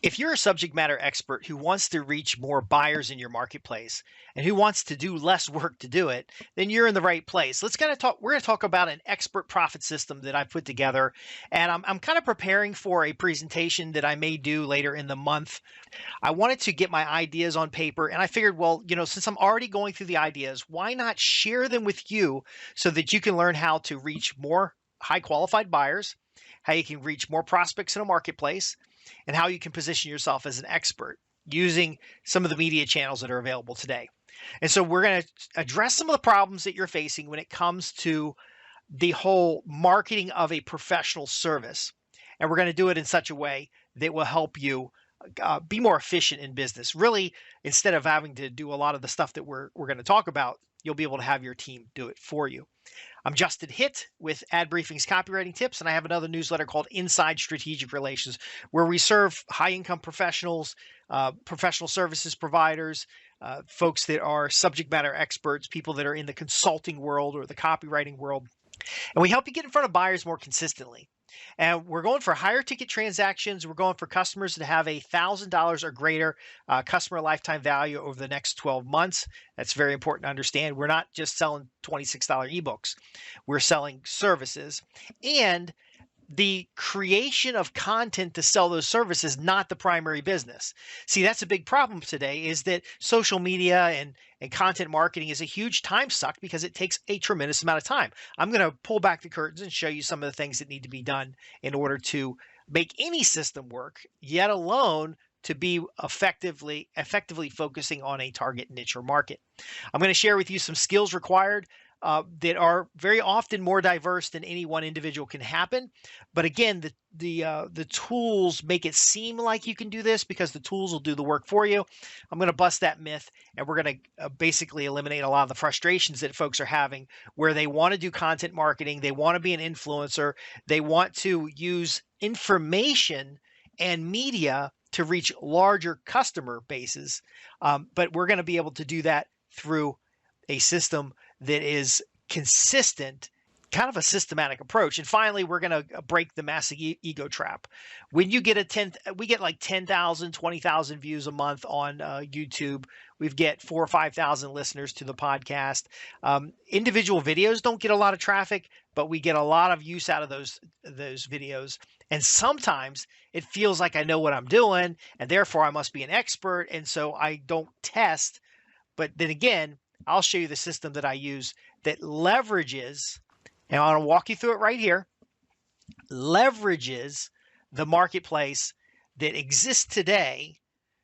If you're a subject matter expert who wants to reach more buyers in your marketplace and who wants to do less work to do it, then you're in the right place. Let's kind of talk. We're going to talk about an expert profit system that I've put together, and I'm kind of preparing for a presentation that I may do later in the month. I wanted to get my ideas on paper, and I figured, well, since I'm already going through the ideas, why not share them with you so that you can learn how to reach more high qualified buyers, how you can reach more prospects in a marketplace, and how you can position yourself as an expert using some of the media channels that are available today. And so we're going to address some of the problems that you're facing when it comes to the whole marketing of a professional service. And we're going to do it in such a way that will help you be more efficient in business. Really, instead of having to do a lot of the stuff that we're going to talk about, you'll be able to have your team do it for you. I'm Justin Hitt with Ad Briefing's Copywriting Tips, and I have another newsletter called Inside Strategic Relations, where we serve high-income professionals, professional services providers, folks that are subject matter experts, people that are in the consulting world or the copywriting world, and we help you get in front of buyers more consistently. And we're going for higher ticket transactions. We're going for customers that have $1,000 or greater customer lifetime value over the next 12 months. That's very important to understand. We're not just selling $26 ebooks. We're selling services. And the creation of content to sell those services, not the primary business. See, that's a big problem today, is that social media and content marketing is a huge time suck because it takes a tremendous amount of time. I'm going to pull back the curtains and show you some of the things that need to be done in order to make any system work, yet alone to be effectively focusing on a target niche or market. I'm going to share with you some skills required that are very often more diverse than any one individual can happen. But again, the tools make it seem like you can do this because the tools will do the work for you. I'm going to bust that myth, and we're going to basically eliminate a lot of the frustrations that folks are having where they want to do content marketing, they want to be an influencer, they want to use information and media to reach larger customer bases. But we're going to be able to do that through a system that is consistent, kind of a systematic approach. And finally, we're going to break the massive ego trap. When you get we get like 10,000, 20,000 views a month on YouTube. We get 4,000 or 5,000 listeners to the podcast. Individual videos don't get a lot of traffic, but we get a lot of use out of those videos. And sometimes it feels like I know what I'm doing, and therefore I must be an expert. And so I don't test. But then again, I'll show you the system that I use that leverages, and I want to walk you through it right here, leverages the marketplace that exists today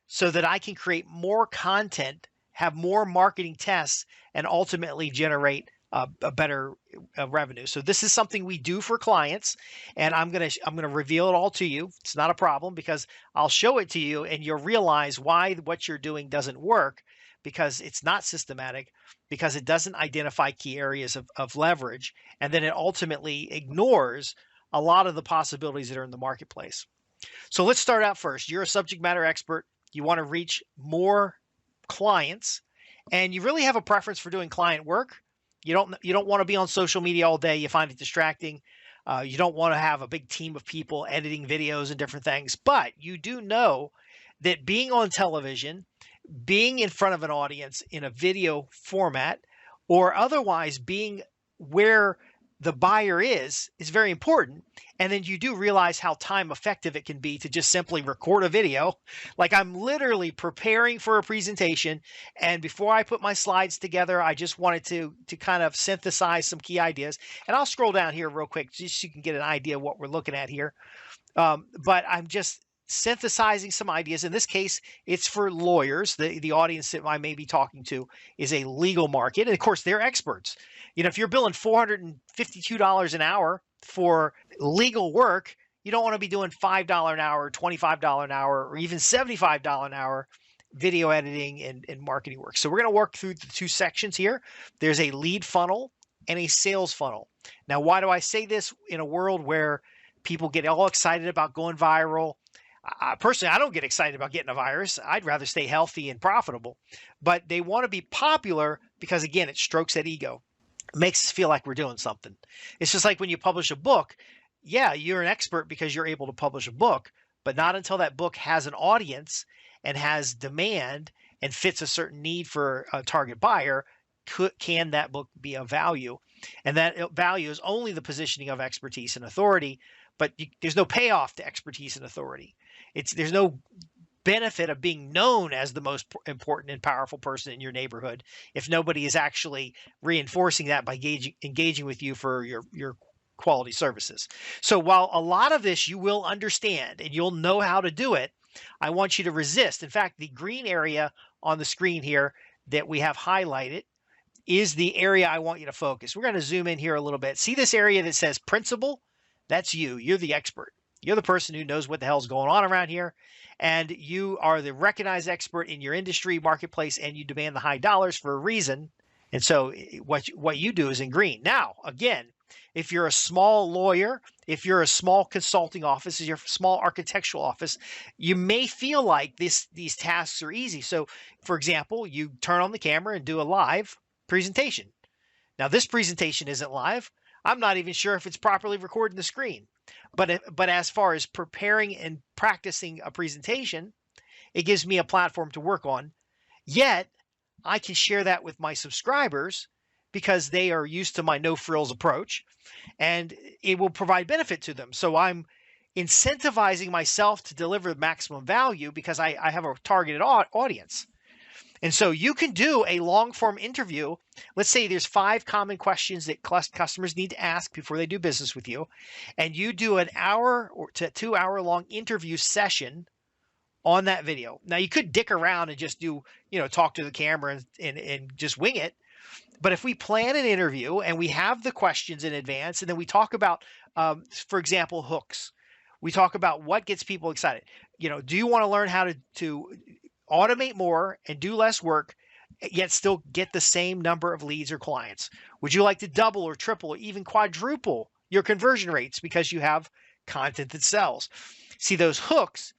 so that I can create more content, have more marketing tests, and ultimately generate a better revenue. So this is something we do for clients, and I'm gonna reveal it all to you. It's not a problem because I'll show it to you, and you'll realize why what you're doing doesn't work, because it's not systematic, because it doesn't identify key areas of leverage, and then it ultimately ignores a lot of the possibilities that are in the marketplace. So let's start out first. You're a subject matter expert. You want to reach more clients, and you really have a preference for doing client work. You don't want to be on social media all day. You find it distracting. You don't want to have a big team of people editing videos and different things, but you do know that being on television, being in front of an audience in a video format, or otherwise being where the buyer is very important. And then you do realize how time effective it can be to just simply record a video. Like, I'm literally preparing for a presentation, and before I put my slides together, I just wanted to kind of synthesize some key ideas. And I'll scroll down here real quick just so you can get an idea of what we're looking at here. But I'm just synthesizing some ideas. In this case, it's for lawyers. The audience that I may be talking to is a legal market. And of course, they're experts. If you're billing $452 an hour for legal work, you don't want to be doing $5 an hour, $25 an hour, or even $75 an hour video editing and marketing work. So we're going to work through the two sections here. There's a lead funnel and a sales funnel. Now, why do I say this in a world where people get all excited about going viral? Personally, I don't get excited about getting a virus. I'd rather stay healthy and profitable. But they want to be popular because, again, it strokes that ego. It makes us feel like we're doing something. It's just like when you publish a book. Yeah, you're an expert because you're able to publish a book, but not until that book has an audience and has demand and fits a certain need for a target buyer can that book be of value. And that value is only the positioning of expertise and authority, but there's no payoff to expertise and authority. There's no benefit of being known as the most important and powerful person in your neighborhood if nobody is actually reinforcing that by engaging with you for your quality services. So while a lot of this you will understand and you'll know how to do it, I want you to resist. In fact, the green area on the screen here that we have highlighted is the area I want you to focus. We're going to zoom in here a little bit. See this area that says principal? That's you. You're the expert. You're the person who knows what the hell's going on around here. And you are the recognized expert in your industry, marketplace, and you demand the high dollars for a reason. And so what you do is in green. Now, again, if you're a small lawyer, if you're a small consulting office, if you're a small architectural office, you may feel like these tasks are easy. So, for example, you turn on the camera and do a live presentation. Now, this presentation isn't live. I'm not even sure if it's properly recording the screen. But as far as preparing and practicing a presentation, it gives me a platform to work on. Yet, I can share that with my subscribers because they are used to my no-frills approach, and it will provide benefit to them. So I'm incentivizing myself to deliver maximum value because I have a targeted audience. And so you can do a long-form interview. Let's say there's 5 common questions that customers need to ask before they do business with you. And you do an hour to 2 hour long interview session on that video. Now you could dick around and just do, talk to the camera and just wing it. But if we plan an interview and we have the questions in advance, and then we talk about, for example, hooks, we talk about what gets people excited. Do you want to learn how to automate more and do less work, yet still get the same number of leads or clients? Would you like to double or triple or even quadruple your conversion rates because you have content that sells? See, those hooks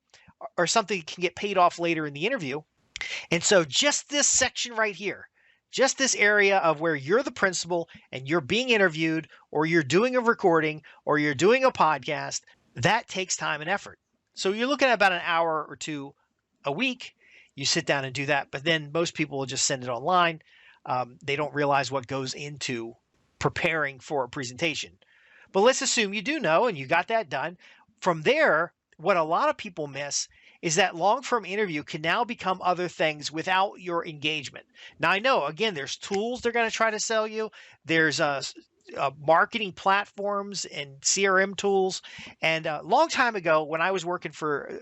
are something that can get paid off later in the interview. And so just this section right here, just this area of where you're the principal and you're being interviewed, or you're doing a recording, or you're doing a podcast, that takes time and effort. So you're looking at about an hour or 2 a week. You sit down and do that, but then most people will just send it online. They don't realize what goes into preparing for a presentation. But let's assume you do know and you got that done. From there, what a lot of people miss is that long-form interview can now become other things without your engagement. Now, I know, again, there's tools they're going to try to sell you. There's marketing platforms and CRM tools. And a long time ago, when I was working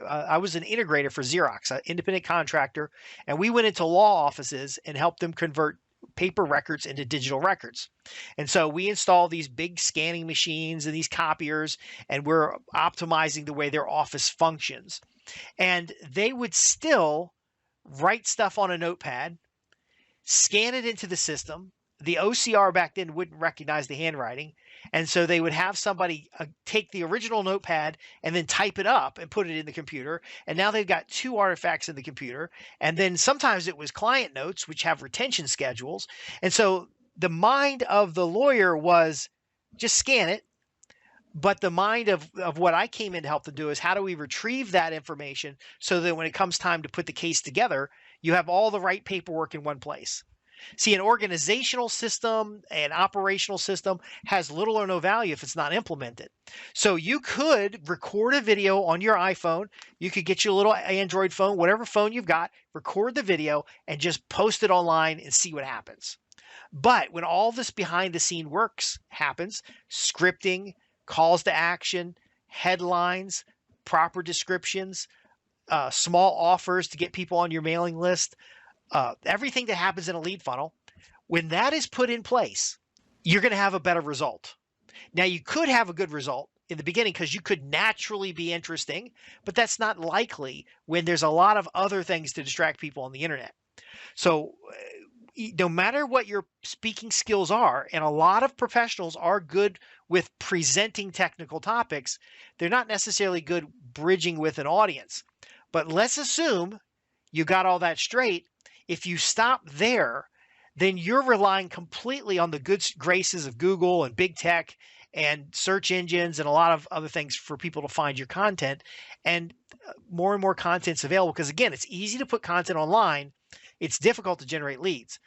I was an integrator for Xerox, an independent contractor, and we went into law offices and helped them convert paper records into digital records. And so we installed these big scanning machines and these copiers, and we're optimizing the way their office functions. And they would still write stuff on a notepad, scan it into the system. The OCR back then wouldn't recognize the handwriting. And so they would have somebody take the original notepad and then type it up and put it in the computer. And now they've got 2 artifacts in the computer. And then sometimes it was client notes, which have retention schedules. And so the mind of the lawyer was just scan it. But the mind of what I came in to help them do is how do we retrieve that information so that when it comes time to put the case together, you have all the right paperwork in one place. See, an organizational system, an operational system has little or no value if it's not implemented. So you could record a video on your iPhone. You could get your little Android phone, whatever phone you've got, record the video and just post it online and see what happens. But when all this behind the scene works happens, scripting, calls to action, headlines, proper descriptions, small offers to get people on your mailing list, everything that happens in a lead funnel, when that is put in place, you're going to have a better result. Now, you could have a good result in the beginning because you could naturally be interesting, but that's not likely when there's a lot of other things to distract people on the internet. So no matter what your speaking skills are, and a lot of professionals are good with presenting technical topics, they're not necessarily good bridging with an audience. But let's assume you got all that straight. If you stop there, then you're relying completely on the good graces of Google and big tech and search engines and a lot of other things for people to find your content. And more and more content's available because, again, it's easy to put content online. It's difficult to generate leads.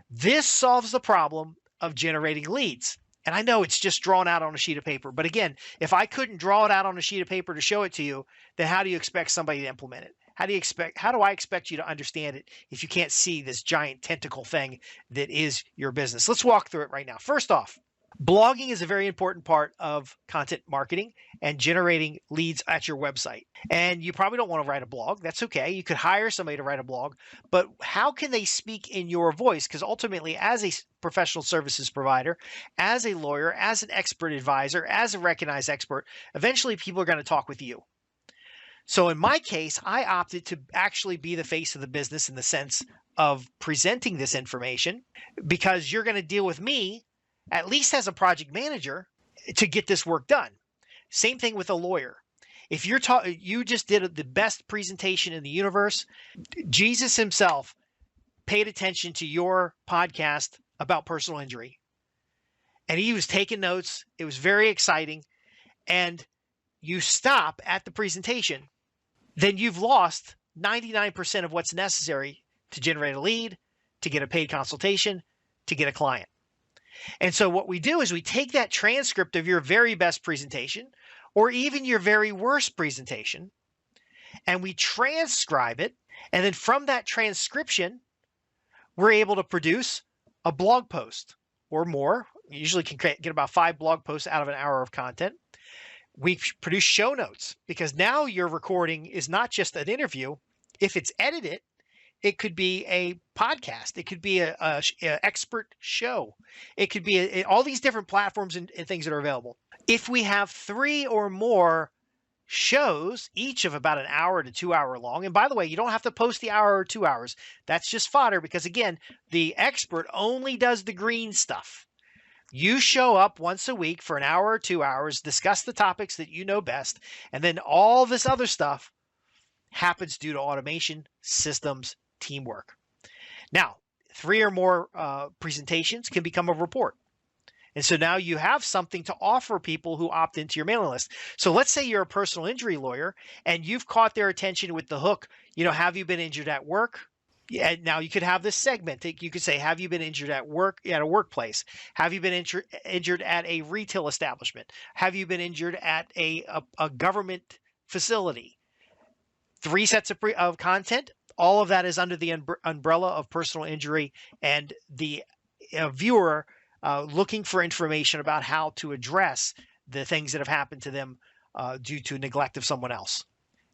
This solves the problem of generating leads. And I know it's just drawn out on a sheet of paper. But again, if I couldn't draw it out on a sheet of paper to show it to you, then how do you expect somebody to implement it? How do I expect you to understand it if you can't see this giant tentacle thing that is your business? Let's walk through it right now. First off, blogging is a very important part of content marketing and generating leads at your website. And you probably don't want to write a blog. That's okay. You could hire somebody to write a blog, but how can they speak in your voice? Because ultimately, as a professional services provider, as a lawyer, as an expert advisor, as a recognized expert, eventually people are going to talk with you. So in my case, I opted to actually be the face of the business in the sense of presenting this information because you're going to deal with me, at least as a project manager, to get this work done. Same thing with a lawyer. If you just did the best presentation in the universe, Jesus himself paid attention to your podcast about personal injury. And he was taking notes. It was very exciting. And you stop at the presentation, then you've lost 99% of what's necessary to generate a lead, to get a paid consultation, to get a client. And so what we do is we take that transcript of your very best presentation or even your very worst presentation, and we transcribe it. And then from that transcription, we're able to produce a blog post or more. You usually can get about 5 blog posts out of an hour of content. We produce show notes because now your recording is not just an interview. If it's edited, it could be a podcast. It could be a expert show. It could be all these different platforms and things that are available. If we have 3 or more shows, each of about an hour to 2 hour long, and by the way, you don't have to post the hour or 2 hours. That's just fodder because, again, the expert only does the green stuff. You show up once a week for an hour or 2 hours, discuss the topics that you know best, and then all this other stuff happens due to automation, systems, teamwork. Now, 3 or more presentations can become a report. And so now you have something to offer people who opt into your mailing list. So let's say you're a personal injury lawyer and you've caught their attention with the hook, have you been injured at work? Yeah, now you could have this segment. You could say, have you been injured at work, at a workplace? Have you been injured at a retail establishment? Have you been injured at a government facility? 3 sets of content. All of that is under the umbrella of personal injury and the viewer looking for information about how to address the things that have happened to them due to neglect of someone else.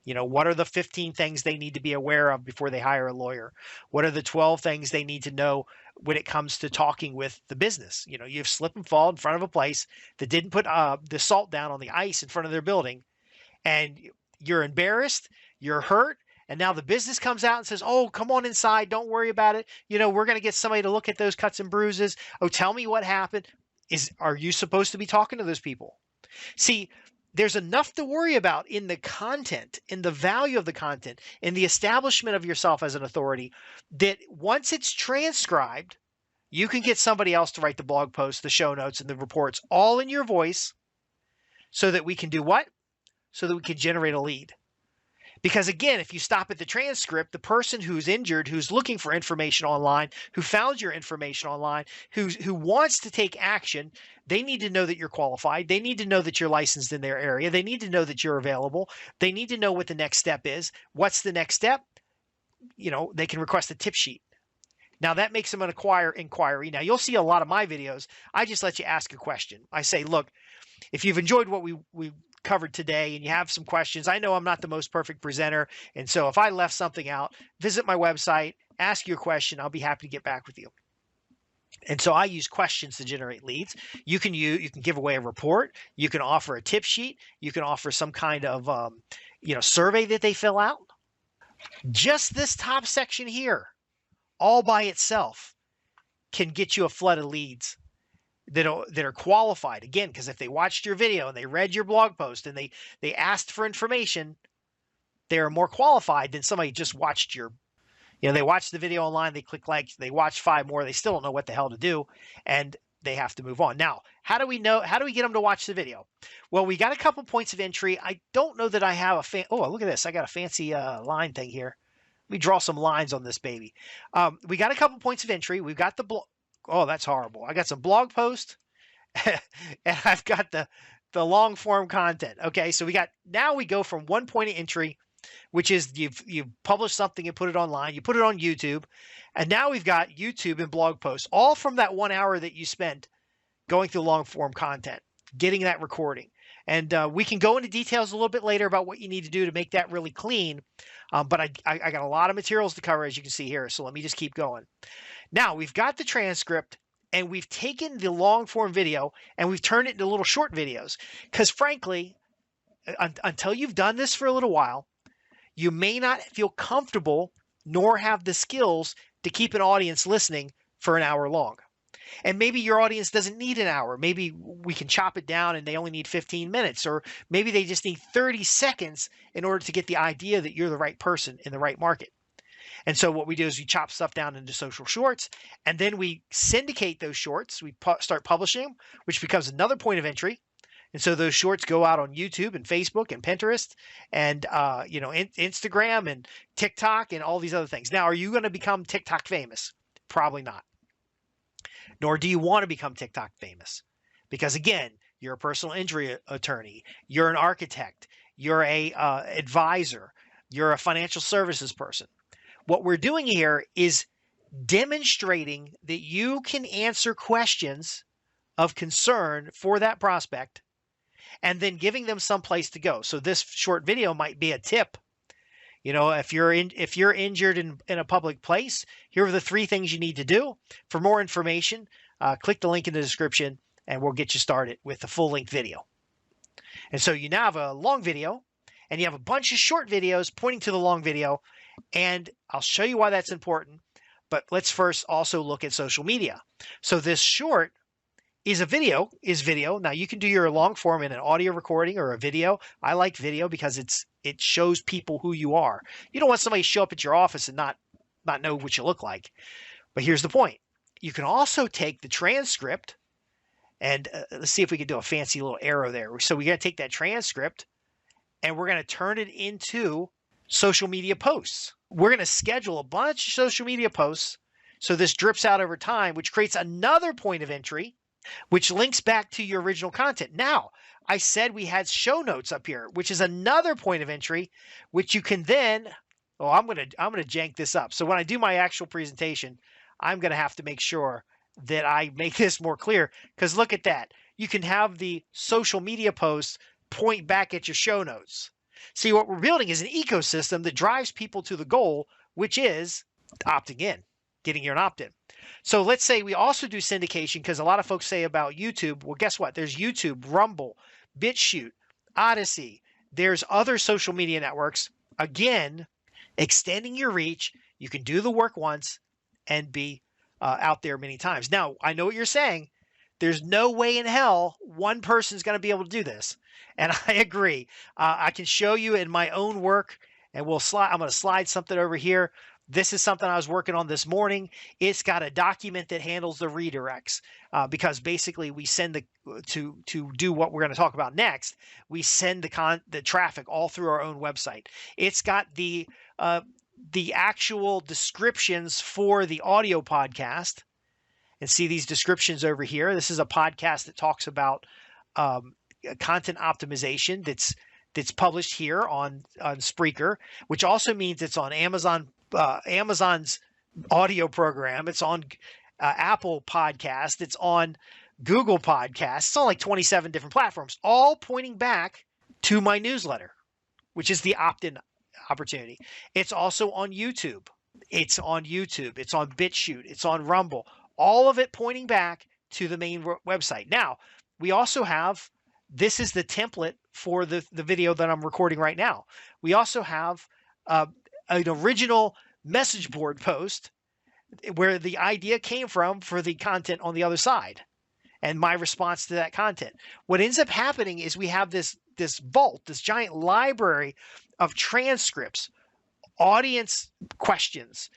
What are the 15 things they need to be aware of before they hire a lawyer? What are the 12 things they need to know when it comes to talking with the business? You've slip and fall in front of a place that didn't put the salt down on the ice in front of their building, and you're embarrassed, you're hurt, and now the business comes out and says, oh, come on inside, don't worry about it. We're going to get somebody to look at those cuts and bruises. Oh, tell me what happened. Are you supposed to be talking to those people? See, there's enough to worry about in the content, in the value of the content, in the establishment of yourself as an authority, that once it's transcribed, you can get somebody else to write the blog post, the show notes, and the reports all in your voice so that we can do what? So that we can generate a lead. Because again, if you stop at the transcript, the person who's injured, who's looking for information online, who found your information online, who wants to take action, they need to know that you're qualified. They need to know that you're licensed in their area. They need to know that you're available. They need to know what the next step is. What's the next step? They can request a tip sheet. Now that makes them an inquiry. Now you'll see a lot of my videos. I just let you ask a question. I say, look, if you've enjoyed what we covered today and you have some questions, I know I'm not the most perfect presenter. And so if I left something out, visit my website, ask your question. I'll be happy to get back with you. And so I use questions to generate leads. You can give away a report. You can offer a tip sheet. You can offer some kind of, survey that they fill out. Just this top section here, all by itself, can get you a flood of leads that are qualified. Again, because if they watched your video and they read your blog post and they asked for information, they're more qualified than somebody just watched they watched the video online, they click like, they watched 5 more, they still don't know what the hell to do. And they have to move on. Now, how do we get them to watch the video? Well, we got a couple points of entry. I don't know that I have oh, look at this. I got a fancy line thing here. Let me draw some lines on this baby. We got a couple points of entry. We've got the blog. Oh, that's horrible. I got some blog posts and I've got the long form content. Okay. So now we go from one point of entry, which is you've published something and put it online, you put it on YouTube. And now we've got YouTube and blog posts, all from that 1 hour that you spent going through long form content, getting that recording. And we can go into details a little bit later about what you need to do to make that really clean. But I got a lot of materials to cover, as you can see here. So let me just keep going. Now we've got the transcript and we've taken the long form video and we've turned it into little short videos. Because frankly, until you've done this for a little while, you may not feel comfortable nor have the skills to keep an audience listening for an hour long. And maybe your audience doesn't need an hour. Maybe we can chop it down and they only need 15 minutes, or maybe they just need 30 seconds in order to get the idea that you're the right person in the right market. And so what we do is we chop stuff down into social shorts, and then we syndicate those shorts. We start publishing them, which becomes another point of entry. And so those shorts go out on YouTube and Facebook and Pinterest and Instagram and TikTok and all these other things. Now, are you going to become TikTok famous? Probably not. Nor do you want to become TikTok famous. Because again, you're a personal injury attorney. You're an architect. You're a advisor. You're a financial services person. What we're doing here is demonstrating that you can answer questions of concern for that prospect and then giving them some place to go. So this short video might be a tip. If you're injured in a public place, here are the 3 things you need to do. For more information, click the link in the description and we'll get you started with the full length video. And so you now have a long video and you have a bunch of short videos pointing to the long video. And I'll show you why that's important. But let's first also look at social media. So this short is video. Now you can do your long form in an audio recording or a video. I like video because it shows people who you are. You don't want somebody to show up at your office and not know what you look like. But here's the point. You can also take the transcript and let's see if we can do a fancy little arrow there. So we got to take that transcript and we're going to turn it into social media posts. We're going to schedule a bunch of social media posts. So this drips out over time, which creates another point of entry, which links back to your original content. Now, I said we had show notes up here, which is another point of entry, which you can then, I'm going to jank this up. So when I do my actual presentation, I'm going to have to make sure that I make this more clear, because look at that. You can have the social media posts point back at your show notes. See, what we're building is an ecosystem that drives people to the goal, which is opting in, getting your opt-in. So let's say we also do syndication, because a lot of folks say about YouTube, well, guess what? There's YouTube, Rumble, BitChute, Odyssey. There's other social media networks. Again, extending your reach. You can do the work once and be out there many times. Now, I know what you're saying. There's no way in hell one person's going to be able to do this. And I agree. I can show you in my own work, and I'm going to slide something over here. This is something I was working on this morning. It's got a document that handles the redirects because basically we send to do what we're going to talk about next. We send the traffic all through our own website. It's got the actual descriptions for the audio podcast. And see these descriptions over here. This is a podcast that talks about content optimization that's published here on Spreaker, which also means it's on Amazon's audio program. It's on Apple Podcast. It's on Google Podcasts. It's on like 27 different platforms, all pointing back to my newsletter, which is the opt-in opportunity. It's also on YouTube. It's on BitChute. It's on Rumble. All of it pointing back to the main website. Now, we also have, this is the template for the video that I'm recording right now. We also have an original message board post where the idea came from for the content on the other side and my response to that content. What ends up happening is we have this vault, this giant library of transcripts, audience questions,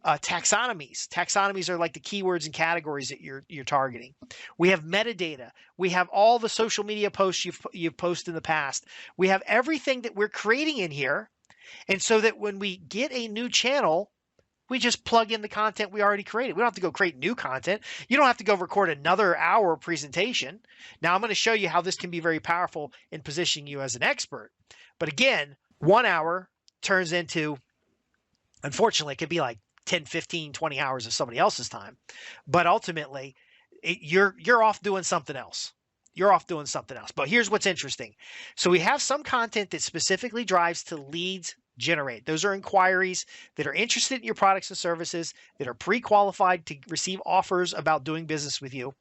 Taxonomies. Taxonomies are like the keywords and categories that you're targeting. We have metadata. We have all the social media posts you've posted in the past. We have everything that we're creating in here. And so that when we get a new channel, we just plug in the content we already created. We don't have to go create new content. You don't have to go record another hour presentation. Now I'm going to show you how this can be very powerful in positioning you as an expert. But again, 1 hour turns into, unfortunately, it could be like 10, 15, 20 hours of somebody else's time. But ultimately, you're off doing something else. You're off doing something else. But here's what's interesting. So we have some content that specifically drives to leads generate. Those are inquiries that are interested in your products and services, that are pre-qualified to receive offers about doing business with you.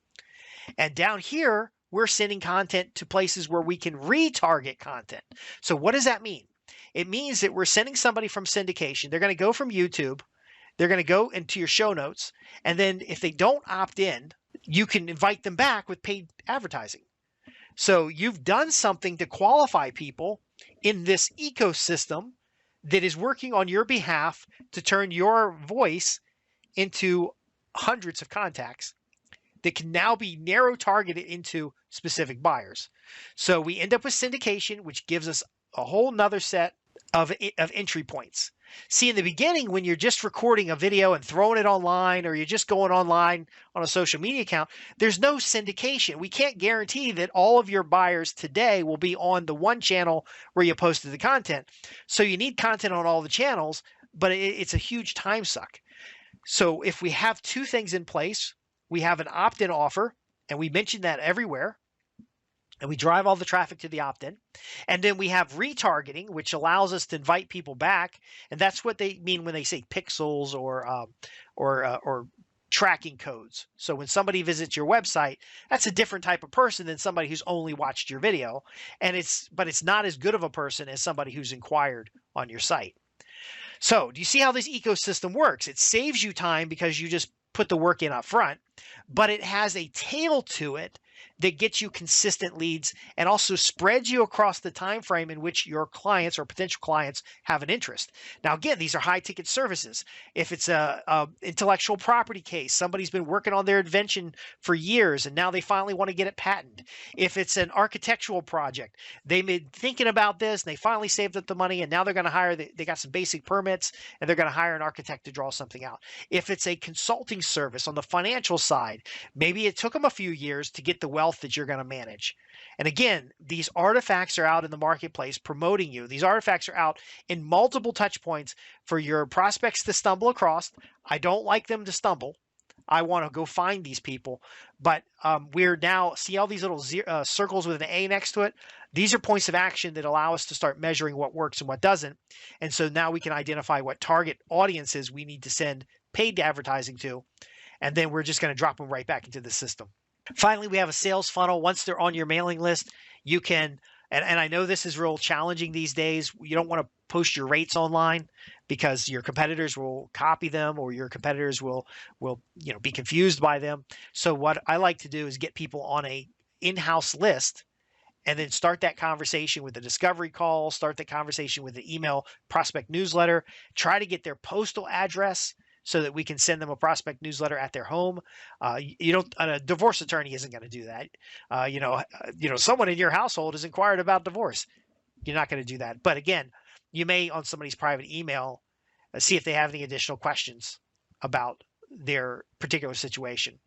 And down here, we're sending content to places where we can retarget content. So what does that mean? It means that we're sending somebody from syndication. They're going to go from YouTube. They're going to go into your show notes. And then if they don't opt in, you can invite them back with paid advertising. So you've done something to qualify people in this ecosystem that is working on your behalf to turn your voice into hundreds of contacts that can now be narrow targeted into specific buyers. So we end up with syndication, which gives us a whole nother set of entry points. See, in the beginning, when you're just recording a video and throwing it online, or you're just going online on a social media account, there's no syndication. We can't guarantee that all of your buyers today will be on the one channel where you posted the content. So you need content on all the channels, but it's a huge time suck. So if we have two things in place, we have an opt-in offer, and we mention that everywhere, and we drive all the traffic to the opt-in. And then we have retargeting, which allows us to invite people back. And that's what they mean when they say pixels or tracking codes. So when somebody visits your website, that's a different type of person than somebody who's only watched your video. But it's not as good of a person as somebody who's inquired on your site. So do you see how this ecosystem works? It saves you time because you just put the work in up front, but it has a tail to it that gets you consistent leads and also spreads you across the time frame in which your clients or potential clients have an interest. Now, again, these are high ticket services. If it's a intellectual property case, somebody's been working on their invention for years and now they finally want to get it patented. If it's an architectural project, they've been thinking about this and they finally saved up the money and now they're going to hire, they got some basic permits and they're going to hire an architect to draw something out. If it's a consulting service on the financial side, maybe it took them a few years to get the wealth that you're going to manage. And again, these artifacts are out in the marketplace promoting you. These artifacts are out in multiple touch points for your prospects to stumble across. I don't like them to stumble. I want to go find these people. But we're now, see all these little circles with an A next to it? These are points of action that allow us to start measuring what works and what doesn't. And so now we can identify what target audiences we need to send paid advertising to. And then we're just going to drop them right back into the system. Finally, we have a sales funnel. Once they're on your mailing list, you can, and I know this is real challenging these days. You don't want to post your rates online because your competitors will copy them or your competitors will be confused by them. So what I like to do is get people on a in-house list and then start that conversation with a discovery call, start the conversation with an email prospect newsletter, try to get their postal address so that we can send them a prospect newsletter at their home. A divorce attorney isn't going to do that. Someone in your household has inquired about divorce. You're not going to do that. But again, you may on somebody's private email see if they have any additional questions about their particular situation.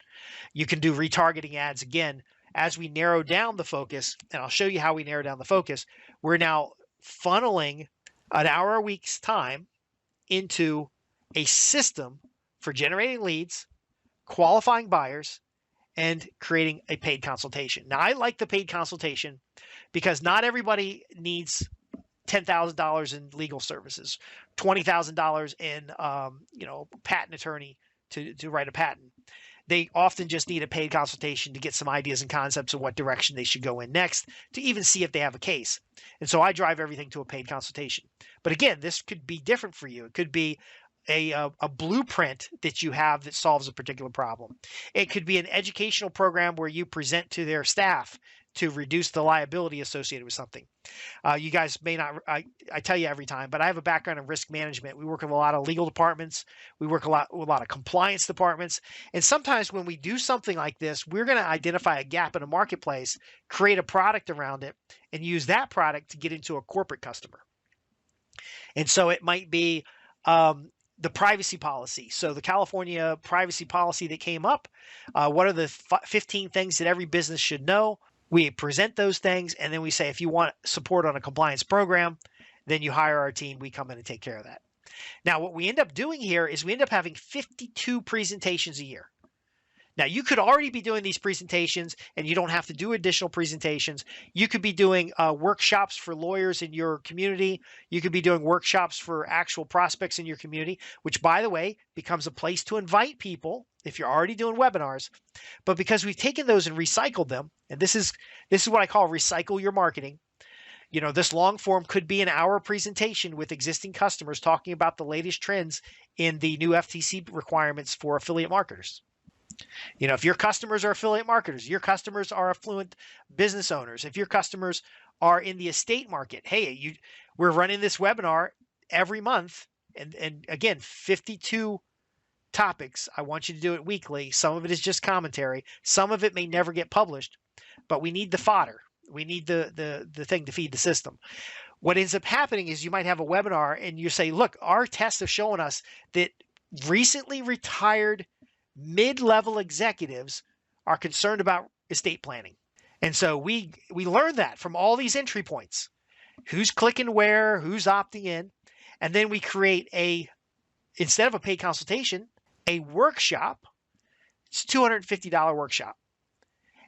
You can do retargeting ads again as we narrow down the focus, and I'll show you how we narrow down the focus. We're now funneling an hour a week's time into a system for generating leads, qualifying buyers, and creating a paid consultation. Now, I like the paid consultation because not everybody needs $10,000 in legal services, $20,000 in patent attorney to write a patent. They often just need a paid consultation to get some ideas and concepts of what direction they should go in next to even see if they have a case. And so I drive everything to a paid consultation. But again, this could be different for you. It could be a blueprint that you have that solves a particular problem. It could be an educational program where you present to their staff to reduce the liability associated with something. You guys may not, I tell you every time, but I have a background in risk management. We work with a lot of legal departments. We work with a lot of compliance departments. And sometimes when we do something like this, we're going to identify a gap in a marketplace, create a product around it, and use that product to get into a corporate customer. And so it might be the privacy policy. So the California privacy policy that came up, what are the 15 things that every business should know? We present those things, and then we say, if you want support on a compliance program, then you hire our team. We come in and take care of that. Now, what we end up doing here is we end up having 52 presentations a year. Now, you could already be doing these presentations, and you don't have to do additional presentations. You could be doing workshops for lawyers in your community. You could be doing workshops for actual prospects in your community, which, by the way, becomes a place to invite people if you're already doing webinars. But because we've taken those and recycled them, and this is what I call recycle your marketing. You know, this long form could be an hour presentation with existing customers talking about the latest trends in the new FTC requirements for affiliate marketers. You know, if your customers are affiliate marketers, your customers are affluent business owners, if your customers are in the estate market, hey, we're running this webinar every month. And again, 52 topics. I want you to do it weekly. Some of it is just commentary. Some of it may never get published, but we need the fodder. We need the thing to feed the system. What ends up happening is you might have a webinar and you say, look, our tests have shown us that recently retired mid-level executives are concerned about estate planning. And so we learn that from all these entry points. Who's clicking where, who's opting in. And then we create instead of a paid consultation, a workshop. It's a $250 workshop.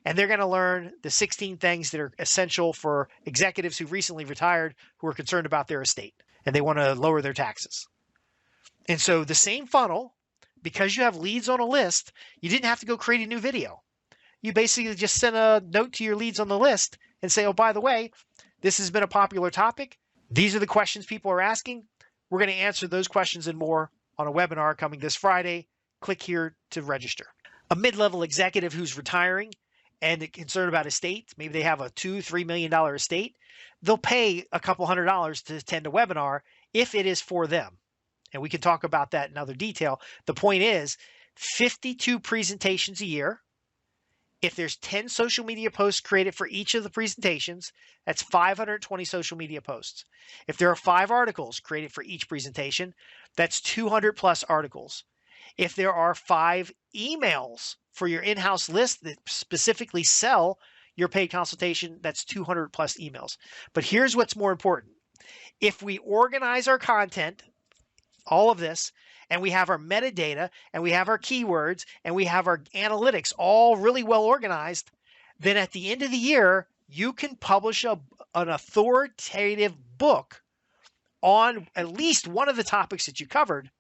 And they're going to learn the 16 things that are essential for executives who recently retired who are concerned about their estate and they want to lower their taxes. And so the same funnel, because you have leads on a list, you didn't have to go create a new video. You basically just send a note to your leads on the list and say, oh, by the way, this has been a popular topic. These are the questions people are asking. We're going to answer those questions and more on a webinar coming this Friday. Click here to register. A mid-level executive who's retiring and concerned about estate, maybe they have a $2-3 million estate, they'll pay a couple $100 to attend a webinar if it is for them. And we can talk about that in other detail. The point is 52 presentations a year. If there's 10 social media posts created for each of the presentations, that's 520 social media posts. If there are 5 articles created for each presentation, that's 200 plus articles. If there are 5 emails for your in-house list that specifically sell your paid consultation, that's 200 plus emails. But here's what's more important. If we organize our content, all of this, and we have our metadata, and we have our keywords, and we have our analytics all really well organized, then at the end of the year, you can publish an authoritative book on at least one of the topics that you covered.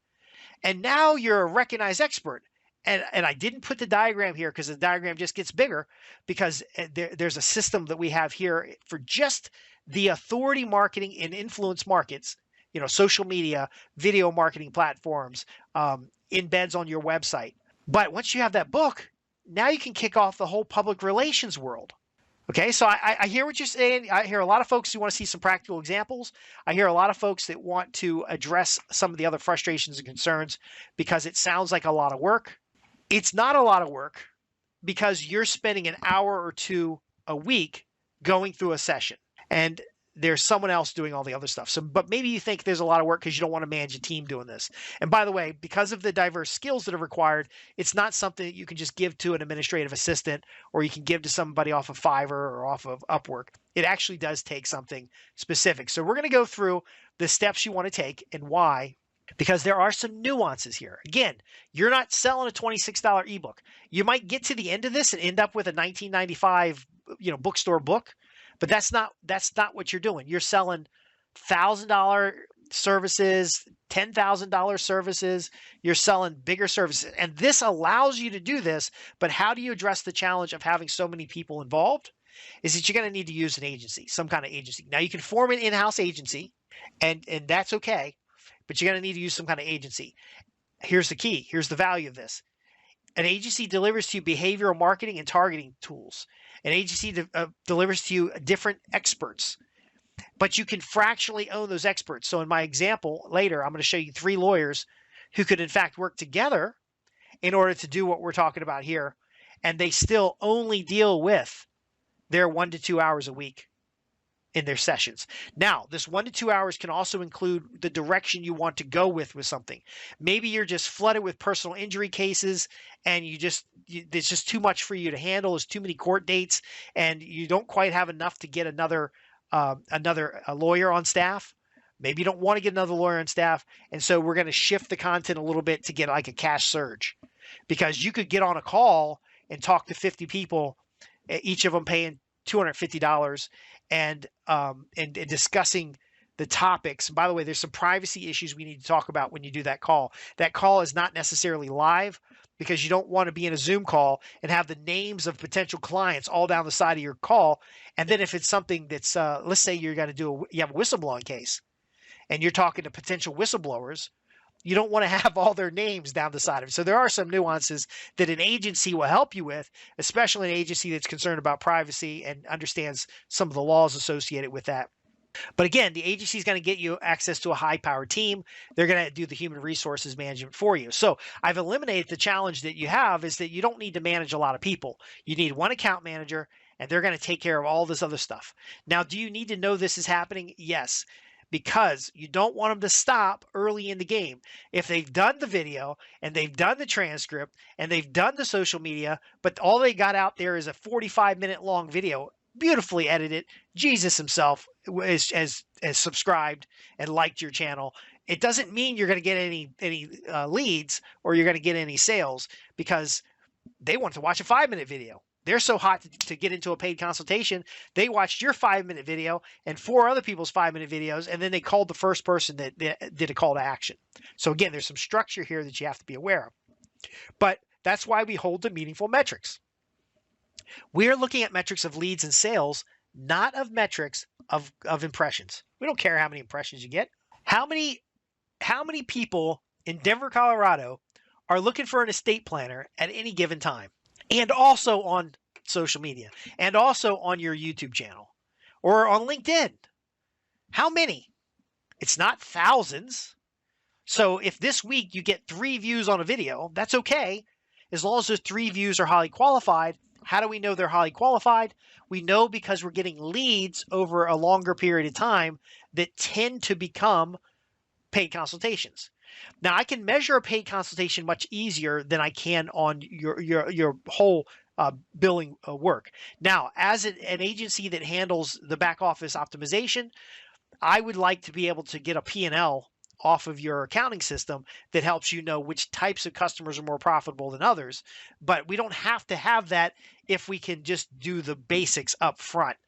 And now you're a recognized expert. And I didn't put the diagram here because the diagram just gets bigger because there's a system that we have here for just the authority marketing in influence markets. You know, social media, video marketing platforms, embeds on your website. But once you have that book, now you can kick off the whole public relations world. Okay, so I hear what you're saying. I hear a lot of folks who want to see some practical examples. I hear a lot of folks that want to address some of the other frustrations and concerns because it sounds like a lot of work. It's not a lot of work because you're spending an hour or two a week going through a session. And there's someone else doing all the other stuff. So, but maybe you think there's a lot of work because you don't want to manage a team doing this. And by the way, because of the diverse skills that are required, it's not something that you can just give to an administrative assistant or you can give to somebody off of Fiverr or off of Upwork. It actually does take something specific. So we're going to go through the steps you want to take and why, because there are some nuances here. Again, you're not selling a $26 ebook. You might get to the end of this and end up with a $19.95, bookstore book. But that's not what you're doing. You're selling $1,000 services, $10,000 services. You're selling bigger services. And this allows you to do this. But how do you address the challenge of having so many people involved? Is that you're going to need to use an agency, some kind of agency. Now, you can form an in-house agency, and that's okay. But you're going to need to use some kind of agency. Here's the key. Here's the value of this. An agency delivers to you behavioral marketing and targeting tools. An agency delivers to you different experts, but you can fractionally own those experts. So in my example later, I'm going to show you 3 lawyers who could in fact work together in order to do what we're talking about here, and they still only deal with their 1 to 2 hours a week in their sessions. Now, this 1 to 2 hours can also include the direction you want to go with something. Maybe you're just flooded with personal injury cases and there's just too much for you to handle. There's too many court dates and you don't quite have enough to get another lawyer on staff. Maybe you don't want to get another lawyer on staff. And so we're going to shift the content a little bit to get like a cash surge, because you could get on a call and talk to 50 people, each of them paying $250 and discussing the topics. And by the way, there's some privacy issues we need to talk about when you do that call. That call is not necessarily live because you don't want to be in a Zoom call and have the names of potential clients all down the side of your call. And then if it's something that's, let's say you're going to you have a whistleblowing case and you're talking to potential whistleblowers, you don't want to have all their names down the side of it. So there are some nuances that an agency will help you with, especially an agency that's concerned about privacy and understands some of the laws associated with that. But again, the agency is going to get you access to a high-powered team. They're going to do the human resources management for you. So I've eliminated the challenge that you have is that you don't need to manage a lot of people. You need one account manager, and they're going to take care of all this other stuff. Now, do you need to know this is happening? Yes, because you don't want them to stop early in the game. If they've done the video and they've done the transcript and they've done the social media, but all they got out there is a 45-minute long video, beautifully edited. Jesus himself has subscribed and liked your channel. It doesn't mean you're going to get any leads or you're going to get any sales, because they want to watch a 5-minute video. They're so hot to get into a paid consultation. They watched your 5-minute video and 4 other people's 5-minute videos, and then they called the first person that did a call to action. So again, there's some structure here that you have to be aware of. But that's why we hold to meaningful metrics. We're looking at metrics of leads and sales, not of metrics of impressions. We don't care how many impressions you get. How many people in Denver, Colorado are looking for an estate planner at any given time? And also on social media, and also on your YouTube channel or on LinkedIn. How many? It's not thousands. So if this week you get 3 views on a video, that's okay, as long as those 3 views are highly qualified. How do we know they're highly qualified? We know because we're getting leads over a longer period of time that tend to become paid consultations. Now, I can measure a paid consultation much easier than I can on your whole billing work. Now, as an agency that handles the back office optimization, I would like to be able to get a P&L off of your accounting system that helps you know which types of customers are more profitable than others. But we don't have to have that if we can just do the basics up front.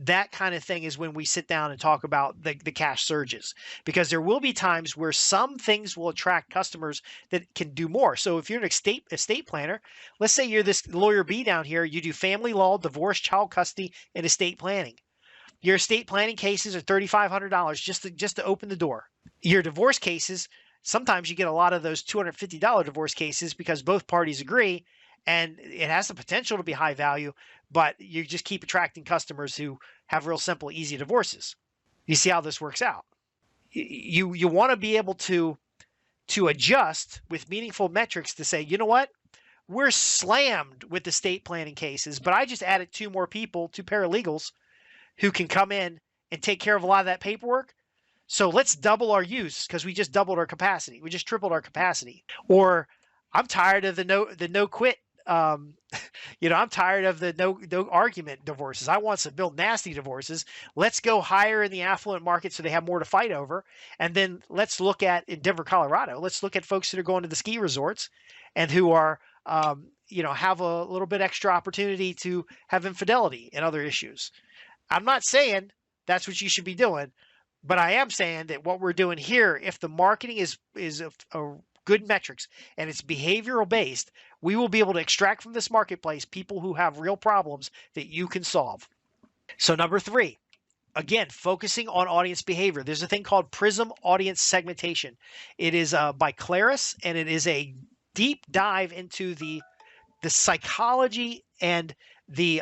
That kind of thing is when we sit down and talk about the cash surges, because there will be times where some things will attract customers that can do more. So if you're an estate planner, let's say you're this lawyer B down here, you do family law, divorce, child custody, and estate planning. Your estate planning cases are $3,500 just to open the door. Your divorce cases, sometimes you get a lot of those $250 divorce cases because both parties agree, and it has the potential to be high value, but you just keep attracting customers who have real simple, easy divorces. You see how this works out. You want to be able to adjust with meaningful metrics to say, you know what? We're slammed with estate planning cases, but I just added 2 more people, 2 paralegals, who can come in and take care of a lot of that paperwork. So let's double our use because we just doubled our capacity. We just tripled our capacity. Or I'm tired of the no quit. I'm tired of the no argument divorces. I want some build nasty divorces. Let's go higher in the affluent market so they have more to fight over. And then let's look at, in Denver, Colorado, let's look at folks that are going to the ski resorts and who are, have a little bit extra opportunity to have infidelity and other issues. I'm not saying that's what you should be doing, but I am saying that what we're doing here, if the marketing is a good metrics and it's behavioral based, we will be able to extract from this marketplace people who have real problems that you can solve. So number 3, again, focusing on audience behavior. There's a thing called Prism Audience Segmentation. It is by Claris, and it is a deep dive into the psychology and the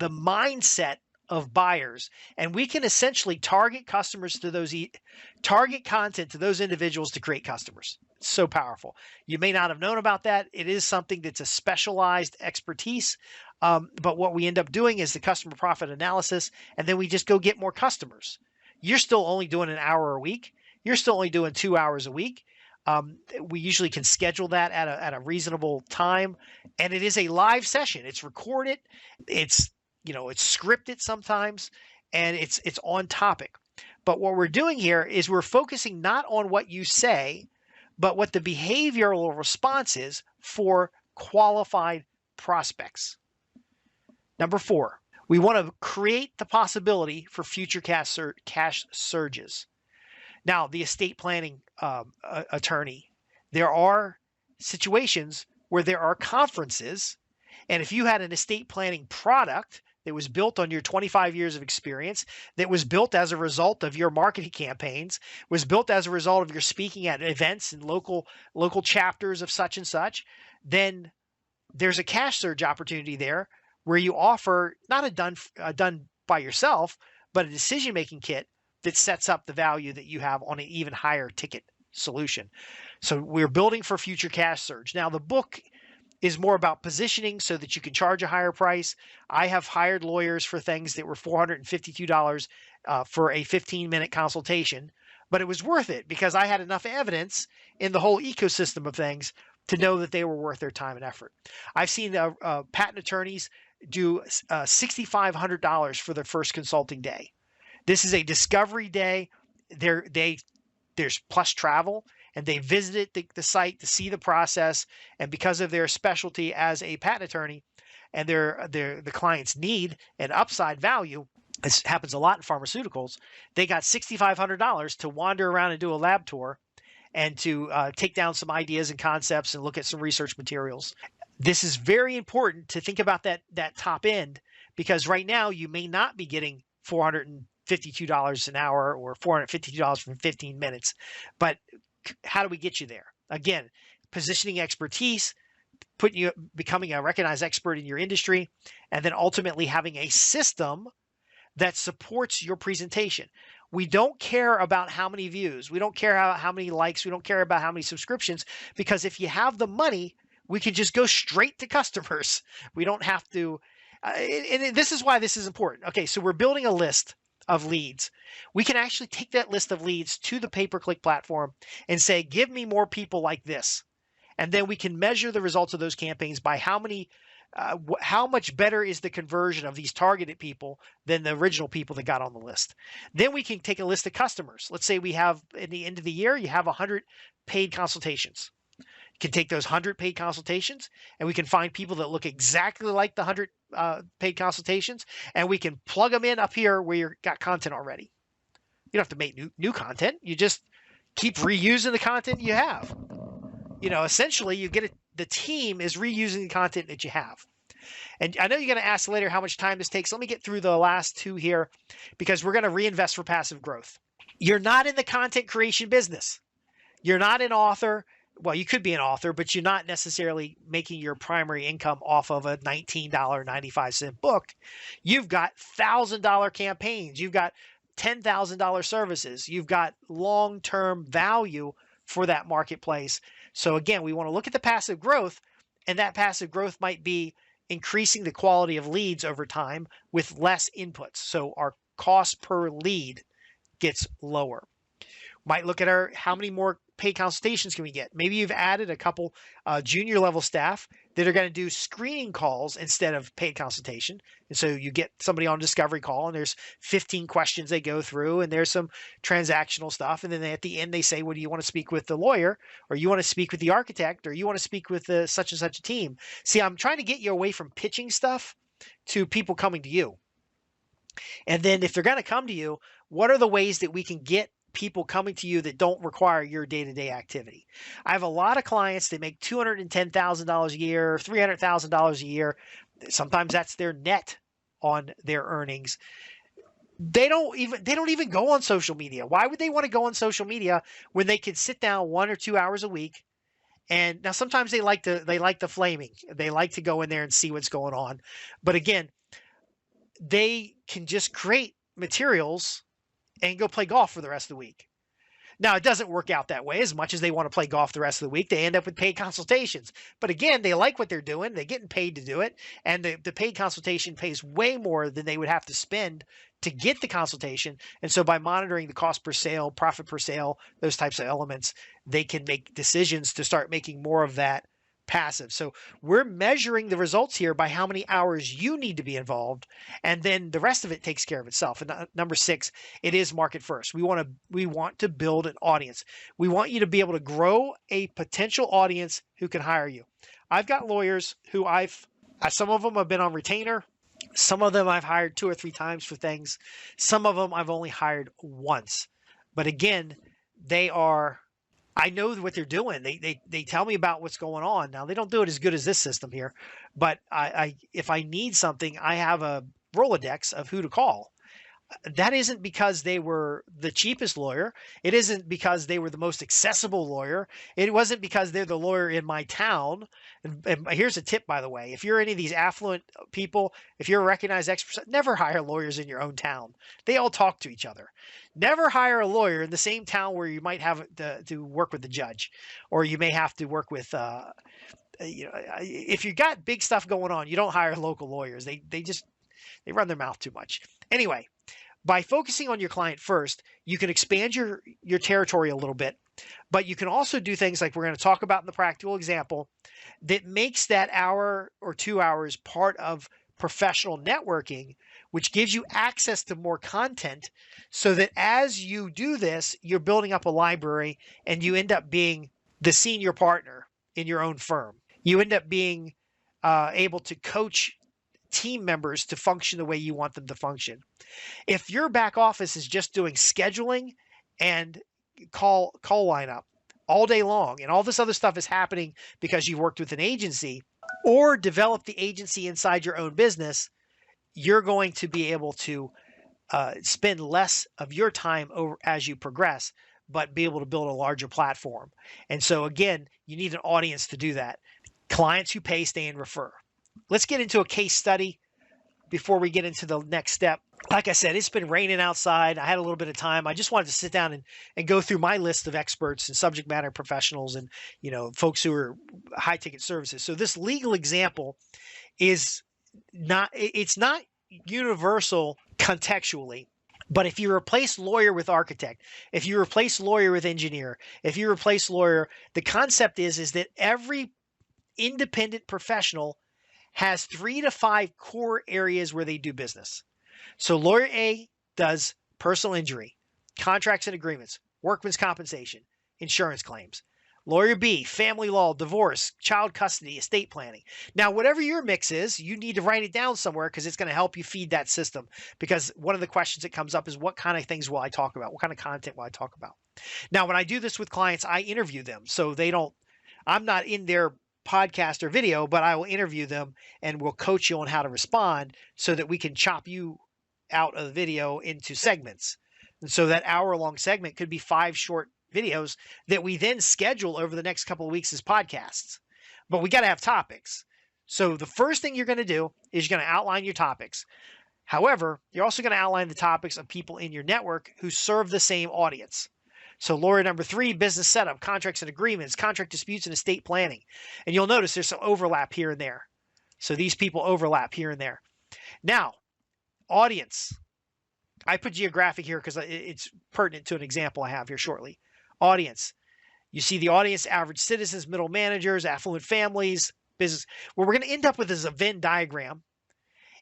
mindset of buyers, and we can essentially target customers to those target content to those individuals to create customers. It's so powerful. You may not have known about that. It is something that's a specialized expertise. But what we end up doing is the customer profit analysis, and then we just go get more customers. You're still only doing an hour a week. You're still only doing 2 hours a week. We usually can schedule that at a reasonable time, and it is a live session. It's recorded. It's it's scripted sometimes, and it's on topic. But what we're doing here is we're focusing not on what you say, but what the behavioral response is for qualified prospects. Number 4, we want to create the possibility for future cash surges. Now, the estate planning attorney, there are situations where there are conferences, and if you had an estate planning product that was built on your 25 years of experience, that was built as a result of your marketing campaigns, was built as a result of your speaking at events and local chapters of such and such, then there's a cash surge opportunity there where you offer not a done by yourself, but a decision-making kit that sets up the value that you have on an even higher ticket solution. So we're building for future cash surge. Now, the book is more about positioning so that you can charge a higher price. I have hired lawyers for things that were $452 for a 15-minute consultation, but it was worth it because I had enough evidence in the whole ecosystem of things to know that they were worth their time and effort. I've seen patent attorneys do $6,500 for their first consulting day. This is a discovery day. There's plus travel, and they visited the site to see the process. And because of their specialty as a patent attorney and the client's need and upside value, this happens a lot in pharmaceuticals, they got $6,500 to wander around and do a lab tour and to take down some ideas and concepts and look at some research materials. This is very important to think about that top end, because right now you may not be getting $452 an hour or $452 for 15 minutes. But how do we get you there? Again, positioning expertise, becoming a recognized expert in your industry, and then ultimately having a system that supports your presentation. We don't care about how many views. We don't care how many likes. We don't care about how many subscriptions, because if you have the money, we can just go straight to customers. We don't have to. And this is why this is important. Okay, so we're building a list of leads. We can actually take that list of leads to the pay-per-click platform and say, give me more people like this. And then we can measure the results of those campaigns by how much better is the conversion of these targeted people than the original people that got on the list. Then we can take a list of customers. Let's say we have, at the end of the year, you have 100 paid consultations. You can take those 100 paid consultations, and we can find people that look exactly like the 100 paid consultations, and we can plug them in up here where you've got content already. You don't have to make new content. You just keep reusing the content you have. Essentially, you get it. The team is reusing the content that you have. And I know you're going to ask later how much time this takes. Let me get through the last two here, because we're going to reinvest for passive growth. You're not in the content creation business. You're not an author. Well, you could be an author, but you're not necessarily making your primary income off of a $19.95 book. You've got $1,000 campaigns. You've got $10,000 services. You've got long-term value for that marketplace. So again, we want to look at the passive growth, and that passive growth might be increasing the quality of leads over time with less inputs. So our cost per lead gets lower. Might look at how many more paid consultations can we get? Maybe you've added a couple junior level staff that are going to do screening calls instead of paid consultation. And so you get somebody on a discovery call, and there's 15 questions they go through, and there's some transactional stuff. And then at the end, they say, well, do you want to speak with the lawyer, or you want to speak with the architect, or you want to speak with the such and such a team? See, I'm trying to get you away from pitching stuff to people coming to you. And then if they're going to come to you, what are the ways that we can get people coming to you that don't require your day-to-day activity? I have a lot of clients that make $210,000 a year, $300,000 a year. Sometimes that's their net on their earnings. They don't even go on social media. Why would they want to go on social media when they can sit down 1 or 2 hours a week And now sometimes they like the flaming. They like to go in there and see what's going on. But again, they can just create materials and go play golf for the rest of the week. Now, it doesn't work out that way. As much as they want to play golf the rest of the week, they end up with paid consultations. But again, they like what they're doing. They're getting paid to do it. And the paid consultation pays way more than they would have to spend to get the consultation. And so by monitoring the cost per sale, profit per sale, those types of elements, they can make decisions to start making more of that passive. So we're measuring the results here by how many hours you need to be involved, and then the rest of it takes care of itself. And number 6, it is market first. We want to build an audience. We want you to be able to grow a potential audience who can hire you. I've got lawyers who some of them have been on retainer. Some of them I've hired 2 or 3 times for things. Some of them I've only hired once. But again, I know what they're doing. They tell me about what's going on. Now, they don't do it as good as this system here, but if I need something, I have a Rolodex of who to call. That isn't because they were the cheapest lawyer. It isn't because they were the most accessible lawyer. It wasn't because they're the lawyer in my town. And here's a tip, by the way. If you're any of these affluent people, if you're a recognized expert, never hire lawyers in your own town. They all talk to each other. Never hire a lawyer in the same town where you might have to work with the judge, or you may have to work with, if you got big stuff going on, you don't hire local lawyers. They run their mouth too much. Anyway, by focusing on your client first, you can expand your territory a little bit, but you can also do things like we're going to talk about in the practical example that makes that hour or 2 hours part of professional networking, which gives you access to more content so that as you do this, you're building up a library and you end up being the senior partner in your own firm. You end up being able to coach team members to function the way you want them to function. If your back office is just doing scheduling and call lineup all day long, and all this other stuff is happening because you've worked with an agency or developed the agency inside your own business, you're going to be able to spend less of your time over as you progress, but be able to build a larger platform. And so again, you need an audience to do that. Clients who pay, stay, and refer. Let's get into a case study before we get into the next step. Like I said, it's been raining outside. I had a little bit of time. I just wanted to sit down and go through my list of experts and subject matter professionals and, folks who are high ticket services. So this legal example it's not universal contextually, but if you replace lawyer with architect, if you replace lawyer with engineer, if you replace lawyer, the concept is that every independent professional has 3 to 5 core areas where they do business. So lawyer A does personal injury, contracts and agreements, workman's compensation, insurance claims. Lawyer B, family law, divorce, child custody, estate planning. Now, whatever your mix is, you need to write it down somewhere because it's going to help you feed that system. Because one of the questions that comes up is, what kind of things will I talk about? What kind of content will I talk about? Now, when I do this with clients, I interview them. So I'm not in their podcast or video, but I will interview them and we'll coach you on how to respond so that we can chop you out of the video into segments. And so that hour-long segment could be 5 short videos that we then schedule over the next couple of weeks as podcasts. But we got to have topics. So the first thing you're going to do is you're going to outline your topics. However, you're also going to outline the topics of people in your network who serve the same audience. So lawyer number 3, business setup, contracts and agreements, contract disputes and estate planning. And you'll notice there's some overlap here and there. So these people overlap here and there. Now, audience. I put geographic here because it's pertinent to an example I have here shortly. Audience. You see the audience, average citizens, middle managers, affluent families, business. What we're going to end up with is a Venn diagram.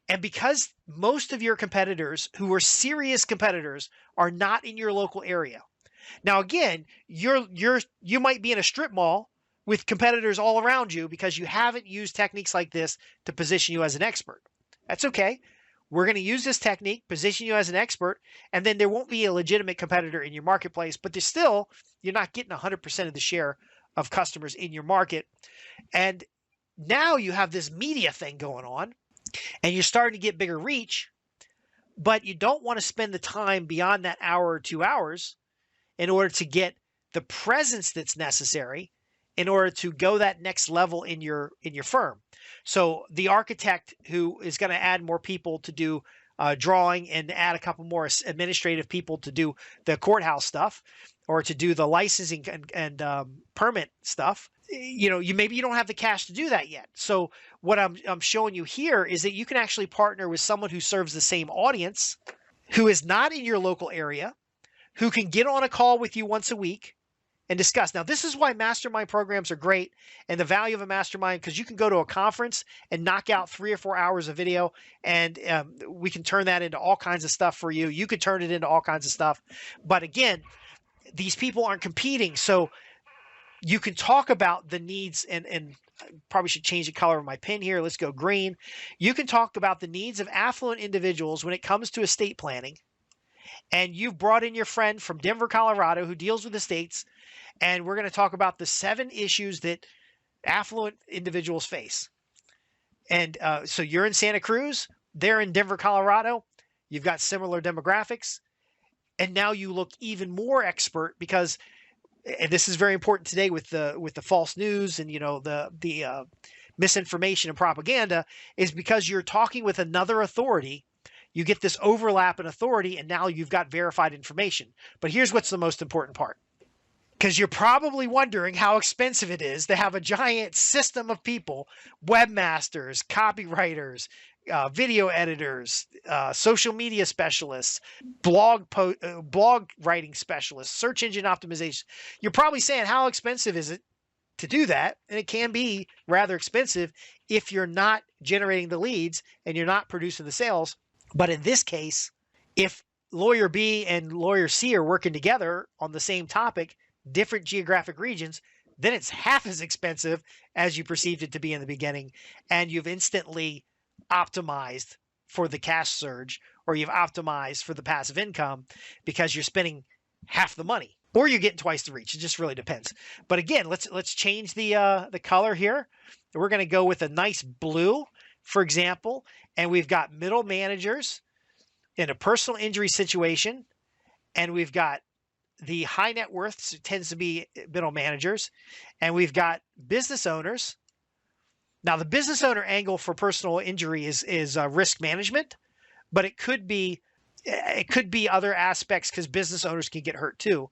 And because most of your competitors who are serious competitors are not in your local area. Now, again, you might be in a strip mall with competitors all around you because you haven't used techniques like this to position you as an expert. That's okay. We're going to use this technique, position you as an expert, and then there won't be a legitimate competitor in your marketplace, but you're not getting 100% of the share of customers in your market. And now you have this media thing going on, and you're starting to get bigger reach, but you don't want to spend the time beyond that hour or 2 hours in order to get the presence that's necessary in order to go that next level in your firm. So the architect who is going to add more people to do drawing and add a couple more administrative people to do the courthouse stuff or to do the licensing and permit stuff. Maybe you don't have the cash to do that yet. So what I'm showing you here is that you can actually partner with someone who serves the same audience, who is not in your local area, who can get on a call with you once a week and discuss. Now, this is why mastermind programs are great and the value of a mastermind, because you can go to a conference and knock out 3 or 4 hours of video, and we can turn that into all kinds of stuff for you. You could turn it into all kinds of stuff. But again, these people aren't competing. So you can talk about the needs, and probably should change the color of my pen here. Let's go green. You can talk about the needs of affluent individuals when it comes to estate planning. And you've brought in your friend from Denver, Colorado, who deals with estates. And we're going to talk about the 7 issues that affluent individuals face. And so you're in Santa Cruz, they're in Denver, Colorado. You've got similar demographics. And now you look even more expert because, and this is very important today with the false news and the misinformation and propaganda, is because you're talking with another authority. You get this overlap in authority, and now you've got verified information. But here's what's the most important part. Because you're probably wondering how expensive it is to have a giant system of people, webmasters, copywriters, video editors, social media specialists, blog writing specialists, search engine optimization. You're probably saying, how expensive is it to do that? And it can be rather expensive if you're not generating the leads and you're not producing the sales. But in this case, if lawyer B and lawyer C are working together on the same topic, different geographic regions, then it's half as expensive as you perceived it to be in the beginning. And you've instantly optimized for the cash surge, or you've optimized for the passive income because you're spending half the money, or you're getting twice the reach. It just really depends. But again, let's change the color here. We're going to go with a nice blue, for example, and we've got middle managers in a personal injury situation, and we've got the high net worths, it tends to be middle managers, and we've got business owners. Now, the business owner angle for personal injury is risk management, but it could be other aspects because business owners can get hurt too.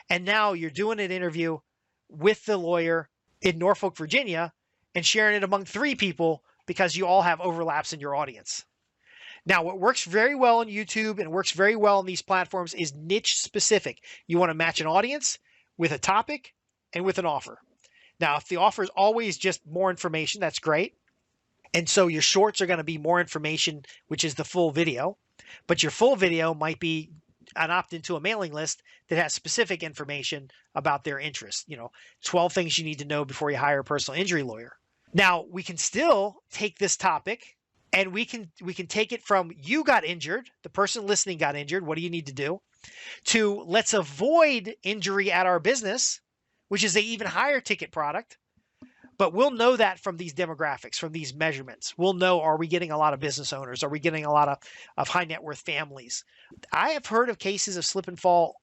And now you're doing an interview with the lawyer in Norfolk, Virginia, and sharing it among 3 people because you all have overlaps in your audience. Now, what works very well on YouTube and works very well on these platforms is niche specific. You want to match an audience with a topic and with an offer. Now, if the offer is always just more information, that's great. And so your shorts are going to be more information, which is the full video. But your full video might be an opt into a mailing list that has specific information about their interests. 12 things you need to know before you hire a personal injury lawyer. Now, we can still take this topic, and we can take it from you got injured, the person listening got injured, what do you need to do, to let's avoid injury at our business, which is an even higher ticket product. But we'll know that from these demographics, from these measurements. We'll know, are we getting a lot of business owners? Are we getting a lot of high net worth families? I have heard of cases of slip and fall.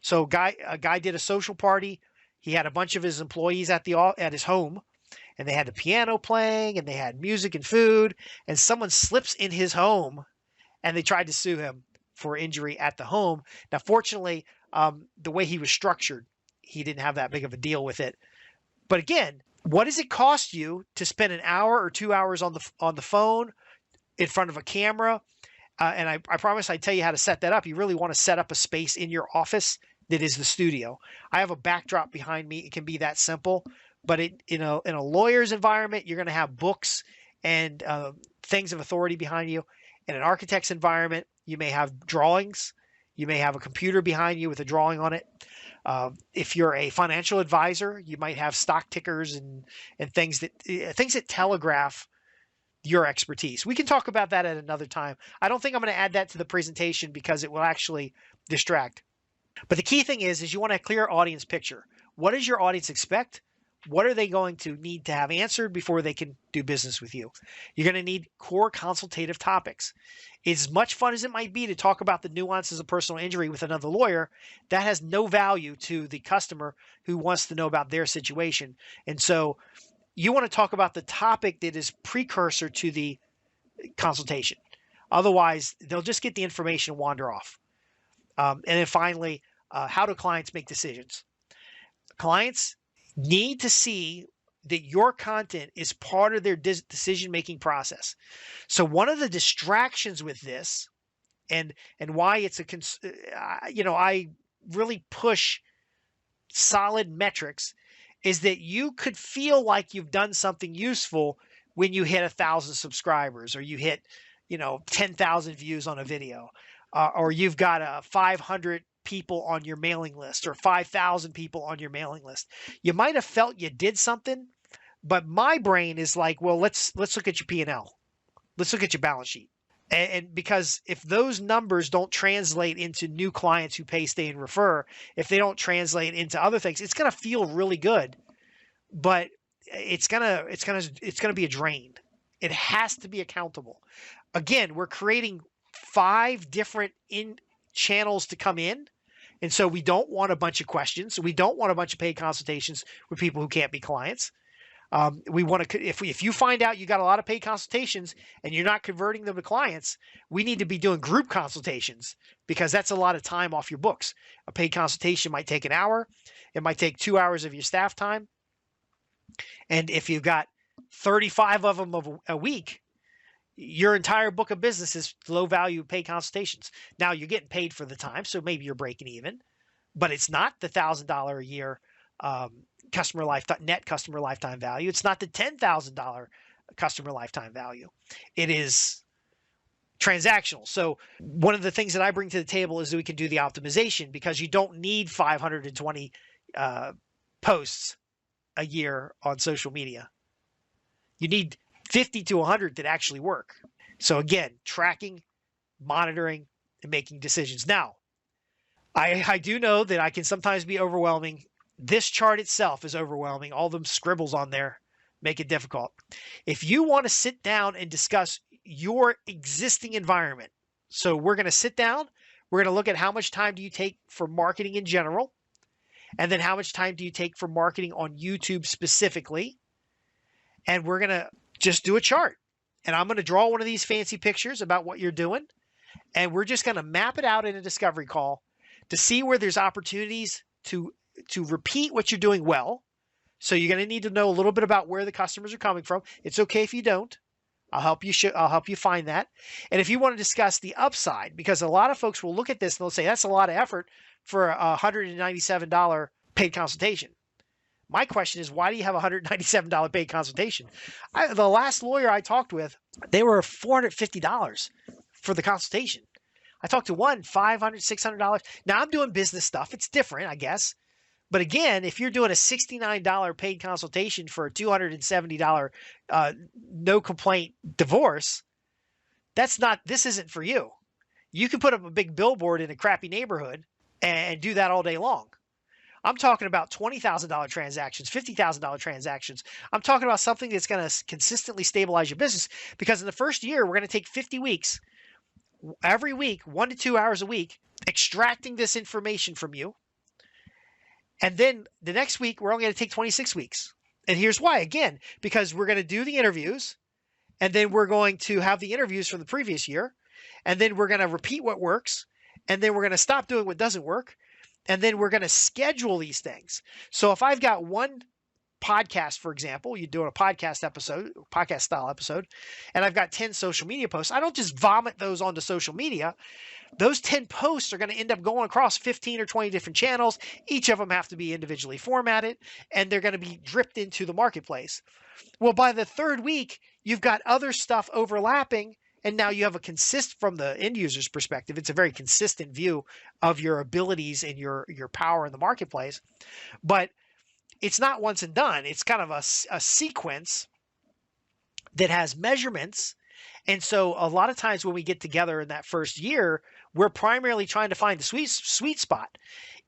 So a guy did a social party. He had a bunch of his employees at his home, and they had the piano playing, and they had music and food, and someone slips in his home, and they tried to sue him for injury at the home. Now, fortunately, the way he was structured, he didn't have that big of a deal with it. But again, what does it cost you to spend an hour or 2 hours on the phone in front of a camera? And I promise I tell you how to set that up. You really want to set up a space in your office that is the studio. I have a backdrop behind me. It can be that simple. But in a lawyer's environment, you're going to have books and things of authority behind you. In an architect's environment, you may have drawings. You may have a computer behind you with a drawing on it. If you're a financial advisor, you might have stock tickers and things that telegraph your expertise. We can talk about that at another time. I don't think I'm going to add that to the presentation because it will actually distract. But the key thing is you want a clear audience picture. What does your audience expect? What are they going to need to have answered before they can do business with you? You're going to need core consultative topics. As much fun as it might be to talk about the nuances of personal injury with another lawyer, that has no value to the customer who wants to know about their situation. And so you want to talk about the topic that is precursor to the consultation. Otherwise, they'll just get the information and wander off. And then finally, how do clients make decisions? Clients need to see that your content is part of their decision-making process. So one of the distractions with this, and why it's I really push solid metrics, is that you could feel like you've done something useful when you hit 1,000 subscribers, or you hit 10,000 views on a video, or you've got 500 people on your mailing list, or 5,000 people on your mailing list. You might have felt you did something, but my brain is like, well, let's look at your P&L. Let's look at your balance sheet. And because if those numbers don't translate into new clients who pay, stay, and refer, if they don't translate into other things, it's going to feel really good, but it's going to be a drain. It has to be accountable. Again, we're creating 5 different channels to come in. And so we don't want a bunch of questions. We don't want a bunch of paid consultations with people who can't be clients. We want to, if you find out you got a lot of paid consultations and you're not converting them to clients, we need to be doing group consultations, because that's a lot of time off your books. A paid consultation might take an hour. It might take 2 hours of your staff time. And if you've got 35 of them a week, your entire book of business is low value paid consultations. Now you're getting paid for the time, so maybe you're breaking even, but it's not the $1,000 a year net customer lifetime value. It's not the $10,000 customer lifetime value. It is transactional. So one of the things that I bring to the table is that we can do the optimization, because you don't need 520 posts a year on social media. You need 50 to 100 that actually work. So again, tracking, monitoring, and making decisions. Now, I do know that I can sometimes be overwhelming. This chart itself is overwhelming. All them scribbles on there make it difficult. If you want to sit down and discuss your existing environment, so we're going to sit down, we're going to look at how much time do you take for marketing in general, and then how much time do you take for marketing on YouTube specifically, and we're going to just do a chart. And I'm going to draw one of these fancy pictures about what you're doing, and we're just going to map it out in a discovery call to see where there's opportunities to repeat what you're doing well. So you're going to need to know a little bit about where the customers are coming from. It's okay if you don't. I'll help you find that. And if you want to discuss the upside, because a lot of folks will look at this and they'll say, that's a lot of effort for a $197 paid consultation. My question is, why do you have a $197 paid consultation? The last lawyer I talked with, they were $450 for the consultation. I talked to one, $500, $600. Now I'm doing business stuff. It's different, I guess. But again, if you're doing a $69 paid consultation for a $270 no complaint divorce, this isn't for you. You can put up a big billboard in a crappy neighborhood and do that all day long. I'm talking about $20,000 transactions, $50,000 transactions. I'm talking about something that's going to consistently stabilize your business, because in the first year, we're going to take 50 weeks, every week, 1 to 2 hours a week, extracting this information from you. And then the next week, we're only going to take 26 weeks. And here's why. Again, because we're going to do the interviews, and then we're going to have the interviews from the previous year, and then we're going to repeat what works, and then we're going to stop doing what doesn't work, and then we're going to schedule these things. So if I've got one podcast, for example, you're doing a podcast style episode, and I've got 10 social media posts, I don't just vomit those onto social media. Those 10 posts are going to end up going across 15 or 20 different channels. Each of them have to be individually formatted, and they're going to be dripped into the marketplace. Well, by the third week, you've got other stuff overlapping, and now you have from the end user's perspective, it's a very consistent view of your abilities and your power in the marketplace. But it's not once and done. It's kind of a sequence that has measurements. And so a lot of times when we get together in that first year, We're primarily trying to find the sweet spot.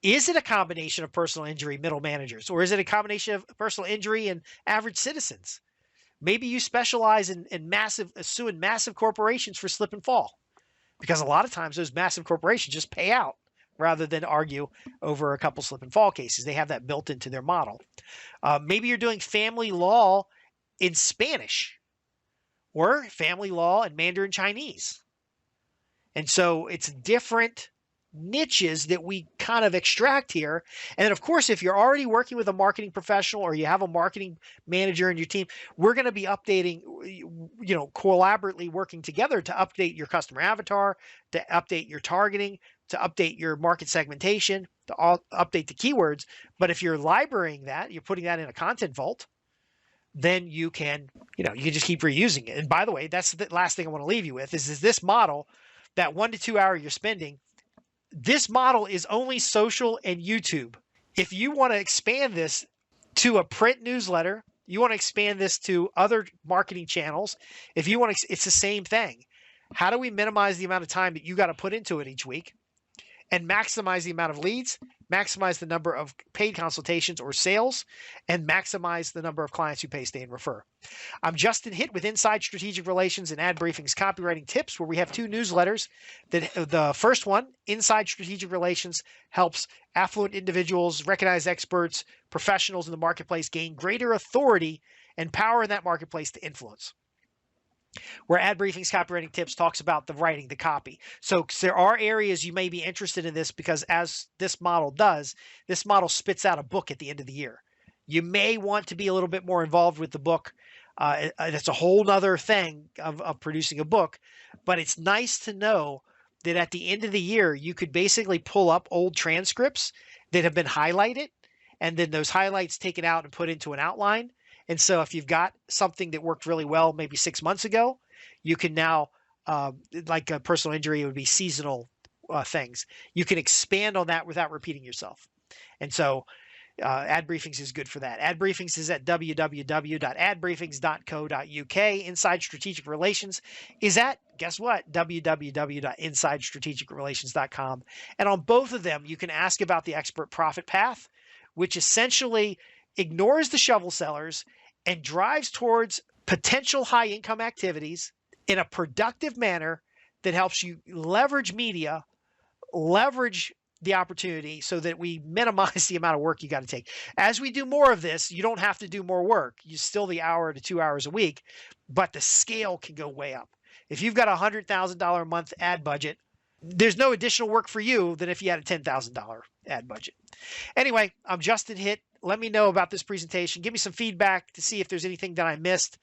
Is it a combination of personal injury middle managers, or is it a combination of personal injury and average citizens? Maybe you specialize in suing massive corporations for slip and fall, because a lot of times those massive corporations just pay out rather than argue over a couple slip and fall cases. They have that built into their model. Maybe you're doing family law in Spanish or family law in Mandarin Chinese. And so it's different niches that we kind of extract here. And then, of course, if you're already working with a marketing professional or you have a marketing manager in your team, we're going to be updating, collaboratively working together to update your customer avatar, to update your targeting, to update your market segmentation, to update the keywords. But if you're librarying that, you're putting that in a content vault, then you can just keep reusing it. And by the way, that's the last thing I want to leave you with is this model, that 1 to 2 hour you're spending. This model is only social and YouTube. If you want to expand this to a print newsletter, you want to expand this to other marketing channels, if you want to, it's the same thing. How do we minimize the amount of time that you got to put into it each week and maximize the amount of leads, maximize the number of paid consultations or sales, and maximize the number of clients who pay, stay, and refer? I'm Justin Hitt with Inside Strategic Relations and Ad Briefing's Copywriting Tips, where we have 2 newsletters. The first one, Inside Strategic Relations, helps affluent individuals, recognized experts, professionals in the marketplace gain greater authority and power in that marketplace to influence. Where Ad Briefing's Copywriting Tips talks about the writing, the copy. So there are areas you may be interested in this, because as this model does, this model spits out a book at the end of the year. You may want to be a little bit more involved with the book. It's a whole nother thing of producing a book, but it's nice to know that at the end of the year, you could basically pull up old transcripts that have been highlighted, and then those highlights taken out and put into an outline. And so if you've got something that worked really well maybe 6 months ago, you can now, like a personal injury, it would be seasonal things. You can expand on that without repeating yourself. And so Ad Briefings is good for that. Ad Briefings is at www.adbriefings.co.uk. Inside Strategic Relations is at, guess what, www.insidestrategicrelations.com. And on both of them, you can ask about the expert profit path, which essentially ignores the shovel sellers and drives towards potential high income activities in a productive manner that helps you leverage media, leverage the opportunity so that we minimize the amount of work you got to take. As we do more of this, you don't have to do more work. You still the hour to 2 hours a week, but the scale can go way up. If you've got a $100,000 a month ad budget, there's no additional work for you than if you had a $10,000 ad budget. Anyway, I'm Justin Hitt. Let me know about this presentation. Give me some feedback to see if there's anything that I missed.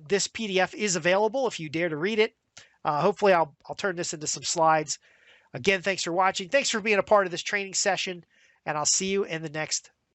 This PDF is available if you dare to read it. Hopefully I'll turn this into some slides. Again, thanks for watching. Thanks for being a part of this training session, and I'll see you in the next